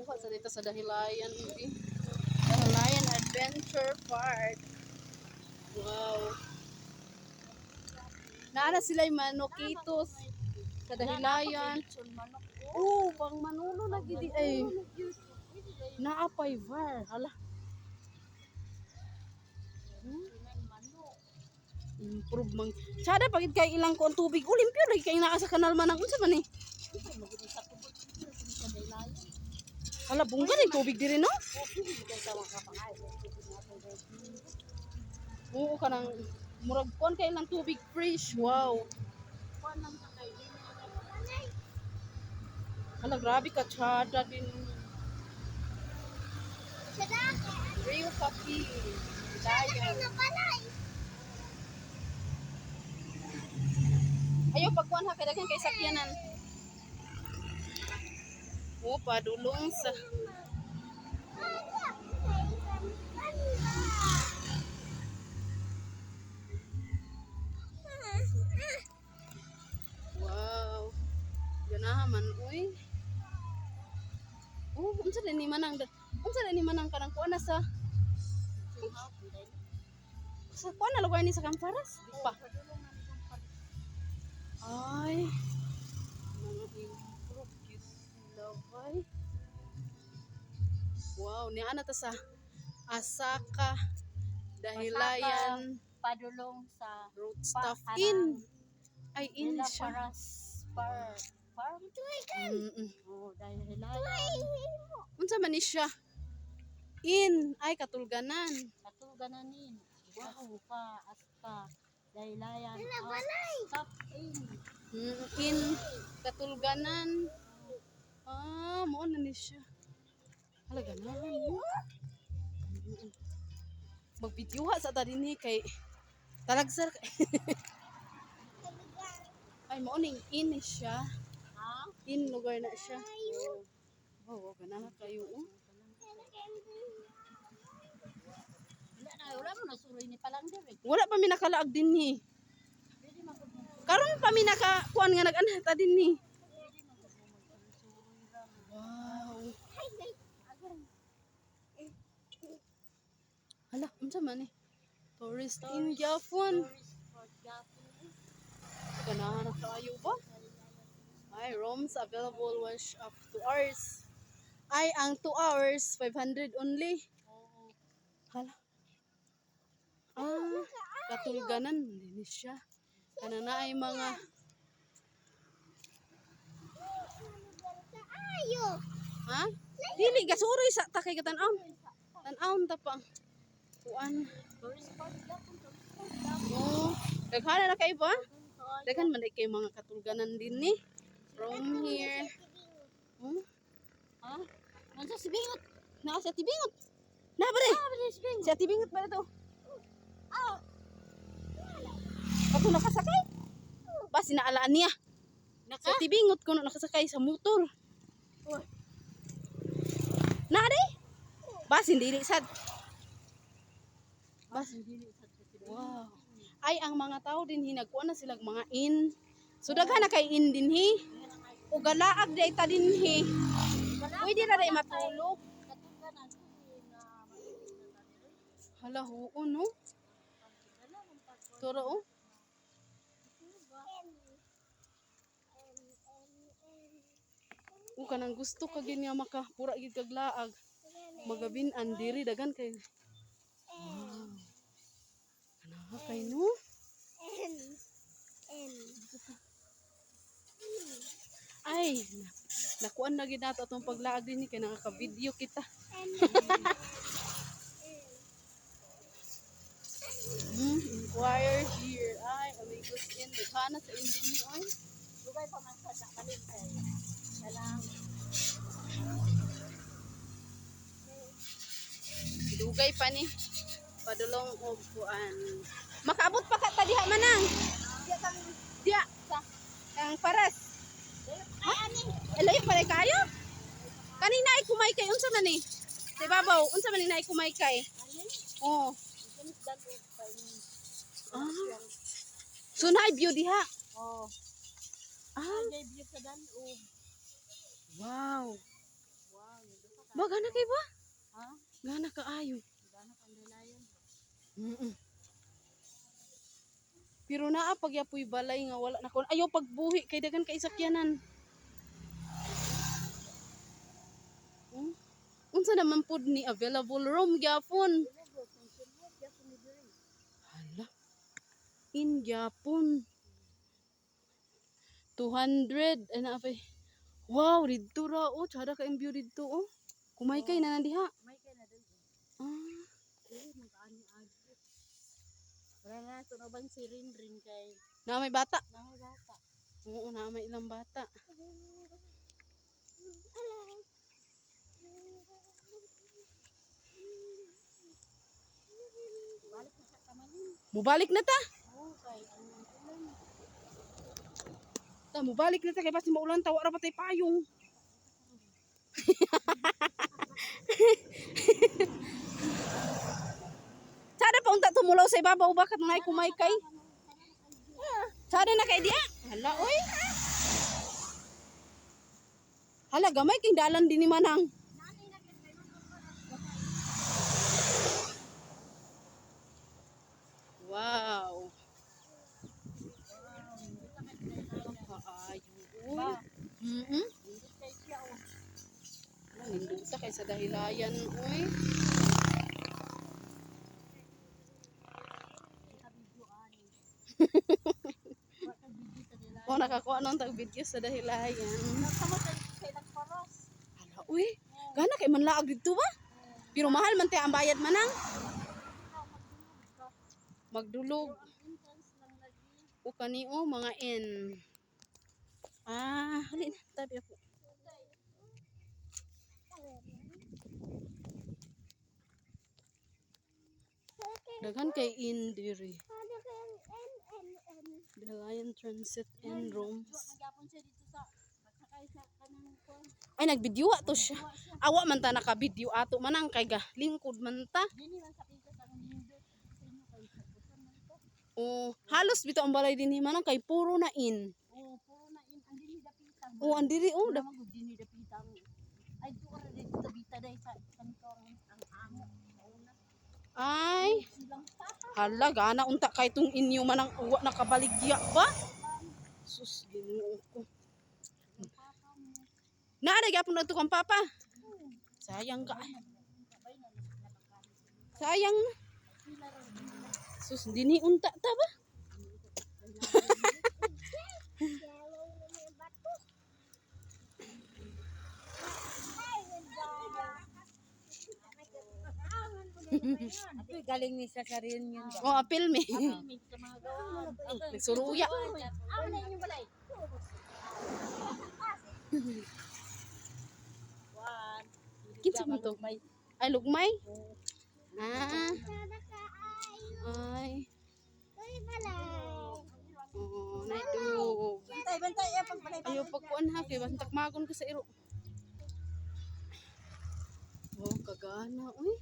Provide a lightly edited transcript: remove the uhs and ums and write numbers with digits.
Magbidyuha sa dito sa Dahilayan. Dahilayan Adventure Park. Wow. Naana sila yung manokitos sa Dahilayan. Pang manulo lagi di ay. Naapay var. Hala. Improve mang. Sada pagid kay ilang ko ang tubig. Limpyo lagi kay naa sa kanal man ang unsa man ni. Hala bungga ni tubig diri no? Oo kanang murag kon kay ilang tubig fresh. Wow. Hala grabe ka tsada din. Real coffee. Dayan. Ayaw pagkuhan ha, kaya kay sakyanan. Padulong sa... Wow. Ganahan man, uy. Unsa din ni manang kanang kuan na sa... Sa kuan na lugar ni sa Kamparas? Pa. Ay. Laway. Wow, ni ana ta sa Asaka Dahilayan Padulong sa Road Staff Inn. Ay inn siya. Farm to ikan. Oh, Dahilayan. Unsa man ni siya? Inn ay katulganan. Katulganan ni. Wow. Aska Dahilayan. Stop in. Inn katulganan. Mo na ni siya. Hala ganahan mo. Magbidyuha sa ta dinhi kay talagsar. Ay mo ning inn ni siya. Inn lugar na siya. Wow, ganahan kayo. Wala mo nasuroy ni palang dire. Wala pa mi nakalaag dinhi. Karon pa mi nakakuan nga nag-anata dinhi. Wow. Hala, unsa man ni? Tourist in Japon. Ganahan na kayo ba? Ay, rooms available wash up 2 hours. Ay, ang 2 hours, 500 only. Hala. Katulganan. Hindi siya. Kana na ay mga... Ha? Dili, gasuroy sa takay katanaw. Tanawon ta pa. Kuan. Daghan na kayo ba? Daghan man kay mga katulganan din ni. From here. Nansa si Bingot. Naa sa tibingot. Na ba re? Sa tibingot ba to? Kato nakasakay? Ba sinaalaan niya? Sa tibingot ko nakasakay sa motor. Na re? Ba sindili sad. Wow. Ay ang mga tao din hinagkuan na silang mga inn. So daghan na kay inn dinhi. O galaag day ta dinhi. Pwede na day matulog. Hala huon no. Toro oh. Kanang gusto ka gid nga makapura gid kag laag. Magabin-an diri daghan kay. Wow. Kana kay no. Ay, nakuan na gid nato atong paglaag dinhi kay nakaka-video kita. Inquire here. Ay, amigos in the kana sa Indian ni oy. Dugay pa man sa Kalintay. Salam. Dugay pa ni. Padulong og kuan. Makaabot pa ka ta diha manang. Diya sa ang paras. Ay ani. Elay pare kayo? Kanina ay kumay kay unsa man ni? Di babaw, unsa man ni nay kumay kay? Oh. So na view diha. Ay view sa dan og. Wow. Wow, gana kay ba? Ha? Gana kaayo. Gana kandalayan. Pero naa pag yapoy balay nga wala na kon. Ayaw pagbuhi kay dagan kay sakyanan. Unsa naman pud ni available room gyapon? Hala. In gyapon. 200 ana pa. Wow, didto ra oh, tsada ka view didto oh. Kumay kay na diha. May kay na din. Ah, Dili magkaani agi. Wala na tunobang si Rin kay na may bata. nang bata. Oo, na may ilang bata. Balik na sa kamalin. Mubalik na ta. Oh, kay ang ulan. Ta mubalik na ta kay basi maulan ta wala pa tay payong. Sada pa unta tumulaw sa ibabaw bakat nay kumay kay. Sada na kay diya. Hala oy. Hala gamay king dalan din ni manang. Wow. Kaayo. Mm. Dili kay siya oh. Nindot ta kay sa dahilayan oy. Video ani. Wa ka video sa nila. O nakakuha nang tag video sa dahilayan. Nagkamot kay nagparos. Hala uy. Gana kay manlaag dito ba? Pero mahal man tay ang bayad manang. Magdulog. Entrance lang lagi. O kani o mga N. Ah, halin tabi ako. Daghan kay in diri. Dahilayan Transit and Rooms. Magyapon siya dito sa pagsakay sa kanang kuan. Ay nagvideo to siya. Awa man ta naka-video ato manang kay ga lingkod man ta. Dili man sa kita sa nindot. Sa inyo kay sa kusan man to. O halos bitaw ang balay dinhi manang kay puro na in. Oh, puro na in ang dili dapitan. O andiri o Wala man gud dili dapitan. Ay duwa ra dito tabita dai sa kantor ang amo. Mauna ay silang papa. hala gana unta kay tung inyo manang uwa nakabaligya ba? Sus Ginoo ko. Papa mo. Naa gyapon adto kang papa. Sayang ka. Sayang. Sus dini unta ta ba? Apoy galing ni sa sarin yun. O apil me. Mix sa mga gawa. Nagsuruya. Amo na inyong balay. One. Kinsa man to? Ay lugmay. Ah. Ay. Oh, naidug. Bantay ya pag balay. Ayaw pagkuan ha kay basta takmagon ko sa iro. Oh, kagana uy.